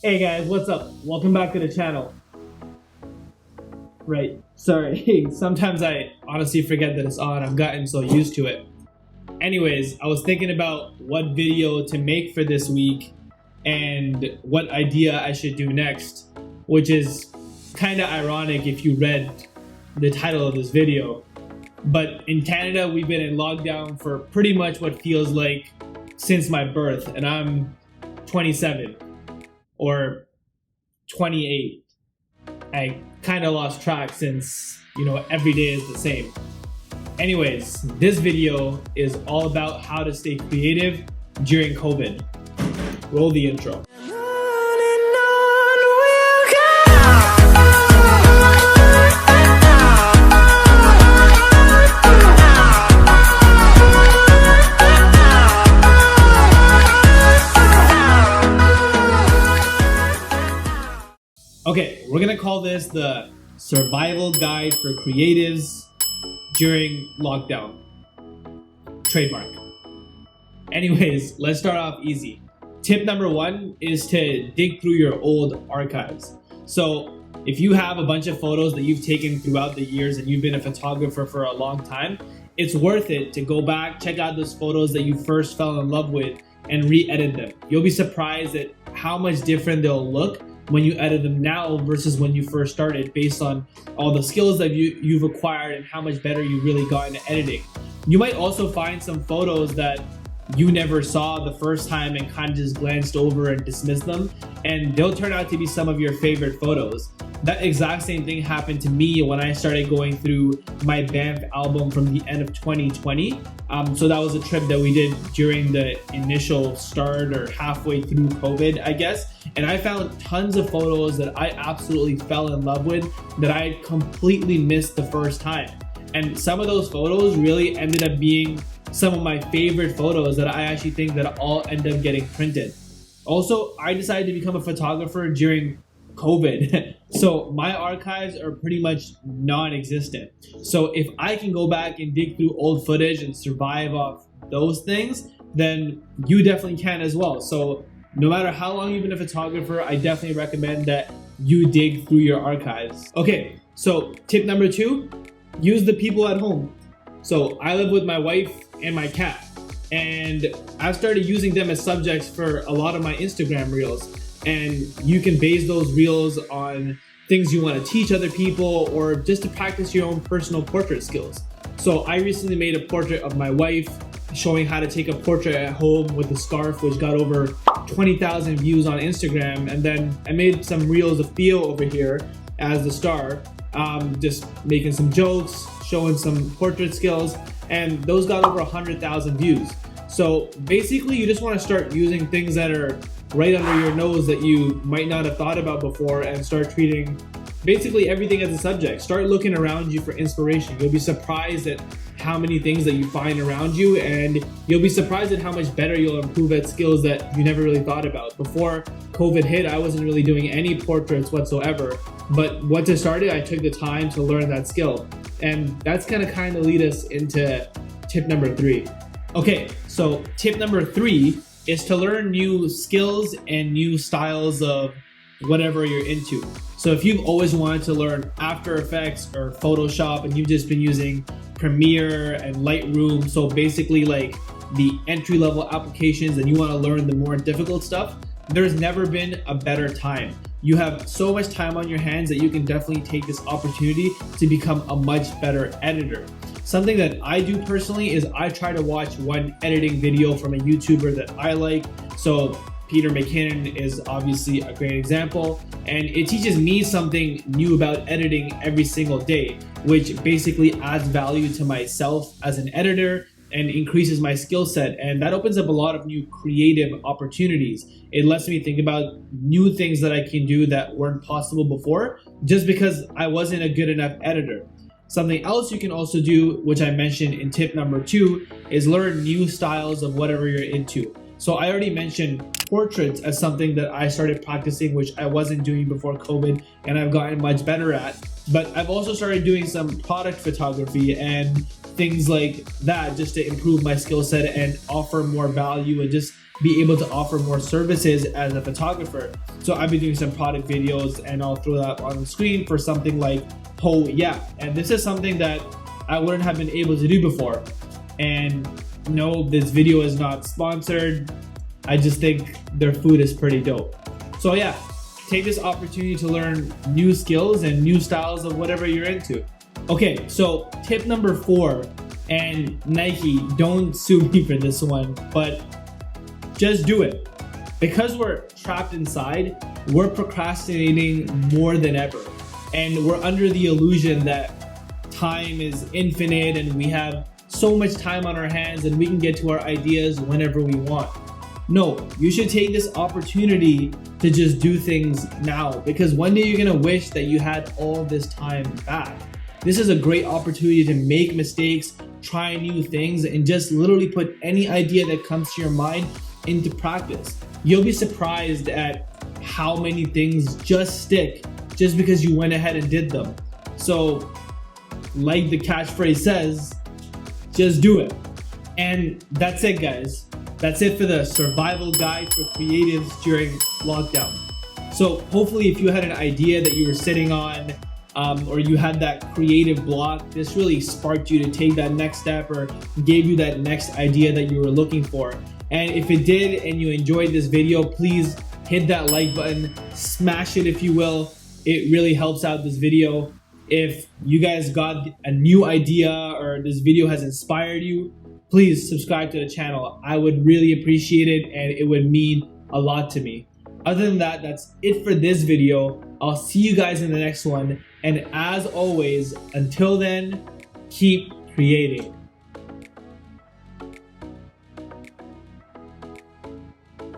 Hey guys, what's up? Welcome back to the channel. Right, sorry, sometimes I honestly forget that it's on. I've gotten so used to it. Anyways, I was thinking about what video to make for this week and what idea I should do next, which is kind of ironic if you read the title of this video. But in Canada, we've been in lockdown for pretty much what feels like since my birth, and I'm 27 or 28. I kind of lost track since, every day is the same. Anyways, this video is all about how to stay creative during COVID. Roll the intro. Okay, we're gonna call this the survival guide for creatives during lockdown. Trademark. Anyways, let's start off easy. Tip number one is to dig through your old archives. So if you have a bunch of photos that you've taken throughout the years and you've been a photographer for a long time, it's worth it to go back, check out those photos that you first fell in love with and re-edit them. You'll be surprised at how much different they'll look when you edit them now versus when you first started, based on all the skills that you've acquired and how much better you really got into editing. You might also find some photos that you never saw the first time and kind of just glanced over and dismissed them, and they'll turn out to be some of your favorite photos. That exact same thing happened to me when I started going through my Banff album from the end of 2020. So that was a trip that we did during the initial start or halfway through COVID, I guess. And I found tons of photos that I absolutely fell in love with that I completely missed the first time. And some of those photos really ended up being some of my favorite photos that I actually think that all end up getting printed. Also, I decided to become a photographer during COVID. So my archives are pretty much non-existent. So if I can go back and dig through old footage and survive off those things, then you definitely can as well. So no matter how long you've been a photographer, I definitely recommend that you dig through your archives. Okay, so tip number two, use the people at home. So I live with my wife and my cat, and I've started using them as subjects for a lot of my Instagram reels. And you can base those reels on things you want to teach other people or just to practice your own personal portrait skills. So I recently made a portrait of my wife, showing how to take a portrait at home with a scarf, which got over 20,000 views on Instagram. And then I made some reels of Theo over here as the star, just making some jokes, showing some portrait skills, and those got over 100,000 views. So basically you just want to start using things that are right under your nose that you might not have thought about before and start treating basically everything as a subject. Start looking around you for inspiration. You'll be surprised at how many things that you find around you, and you'll be surprised at how much better you'll improve at skills that you never really thought about. Before COVID hit, I wasn't really doing any portraits whatsoever, but once I started, I took the time to learn that skill. And that's gonna kind of lead us into tip number three. Okay, so tip number three is to learn new skills and new styles of whatever you're into. So if you've always wanted to learn After Effects or Photoshop and you've just been using Premiere and Lightroom, so basically like the entry-level applications, and you want to learn the more difficult stuff, there's never been a better time. You have so much time on your hands that you can definitely take this opportunity to become a much better editor. Something that I do personally is I try to watch one editing video from a YouTuber that I like. So Peter McKinnon is obviously a great example, and it teaches me something new about editing every single day, which basically adds value to myself as an editor and increases my skill set, and that opens up a lot of new creative opportunities. It lets me think about new things that I can do that weren't possible before just because I wasn't a good enough editor. Something else you can also do, which I mentioned in tip number two, is learn new styles of whatever you're into. So I already mentioned portraits as something that I started practicing, which I wasn't doing before COVID, and I've gotten much better at. But I've also started doing some product photography and things like that just to improve my skill set and offer more value and just be able to offer more services as a photographer. So I've been doing some product videos, and I'll throw that on the screen for something like Oh Yeah. And this is something that I wouldn't have been able to do before. And no, this video is not sponsored. I just think their food is pretty dope. So yeah, take this opportunity to learn new skills and new styles of whatever you're into. Okay, so tip number 4, and Nike, don't sue me for this one, but just do it. Because we're trapped inside, we're procrastinating more than ever. And we're under the illusion that time is infinite and we have so much time on our hands and we can get to our ideas whenever we want. No, you should take this opportunity to just do things now, because one day you're gonna wish that you had all this time back. This is a great opportunity to make mistakes, try new things, and just literally put any idea that comes to your mind into practice. You'll be surprised at how many things just stick just because you went ahead and did them. So, like the catchphrase says, just do it. And that's it, guys. That's it for the survival guide for creatives during lockdown. So hopefully if you had an idea that you were sitting on, or you had that creative block, this really sparked you to take that next step or gave you that next idea that you were looking for. And if it did and you enjoyed this video, please hit that like button, smash it if you will. It really helps out this video. If you guys got a new idea or this video has inspired you, please subscribe to the channel. I would really appreciate it and it would mean a lot to me. Other than that, that's it for this video. I'll see you guys in the next one. And as always, until then, keep creating.